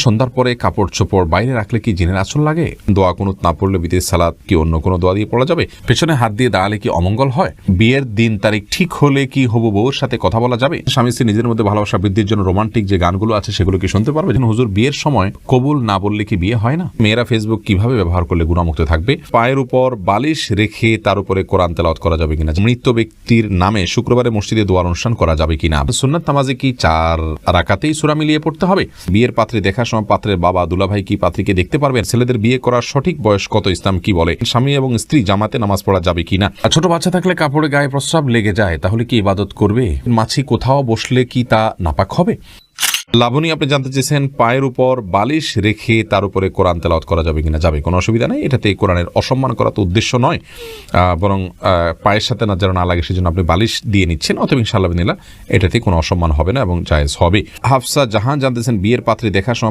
সন্ধ্যার পরে কাপড় চোপড় বাইরে রাখলে কি জিনের আঁচল লাগে? দোয়া কুনুত না পড়লে বিদেশ সালাত কি অন্য কোনো দোয়া দিয়ে পড়া যাবে? পেছনে হাত দিয়ে দাঁড়ালে কি অমঙ্গল হয়? বিয়ের দিন তারিখ ঠিক হলে কি হবু বউর সাথে কথা বলা যাবে? স্বামী স্ত্রী নিজের মধ্যে ভালোবাসা বৃদ্ধির জন্য রোমান্টিক যে গানগুলো আছে সেগুলো কি শুনতে পারবে? হুজুর, বিয়ের সময় কবুল না বললে কি বিয়ে হয় না? মেয়েরা ফেসবুক কিভাবে ব্যবহার করলে গুণামুক্ত থাকবে? পায়ের উপর বালিশ রেখে তার উপরে কোরআন তেলাওয়াত করা যাবে কিনা? মৃত ব্যক্তির নামে শুক্রবারে মসজিদে দোয়ার অনুষ্ঠান করা যাবে কিনা? সুন্নাত নামাজে কি 4 রাকাতেই সূরা মিলিয়ে পড়তে হবে? বিয়ের পাত্রী দেখার সময় পাত্রের বাবা দুলাভাই কি পাত্রীকে দেখতে পারবেন? ছেলেদের বিয়ে করার সঠিক বয়স কত? ইসলাম কি বলে? স্বামী এবং স্ত্রী জামাতে নামাজ পড়া যাবে কিনা? ছোট বাচ্চা থাকলে কাপড়ে গায়ে প্রস্রাব লেগে যায়, তাহলে কি ইবাদত করবে? মাছি কোথাও বসলে কি তা নাপাক হবে? লাবণী, আপনি জানতে চেয়েছেন পায়ের উপর বালিশ রেখে তার উপরে কোরআন তেলাওয়াত করা যাবে কিনা? যাবে, কোনো অসুবিধা নেই। এটাতে কোরআনের অসম্মান করা তো উদ্দেশ্য নয়, বরং পায়ের সাথে না যেন না লাগে সেজন্য আপনি বালিশ দিয়ে নিচ্ছেন। অতএব ইনশাআল্লাহ এটাতে কোনো অসম্মান হবে না এবং জায়েজ হবে। হাফসা জাহান জানতেছেন বিয়ের পাত্রী দেখার সময়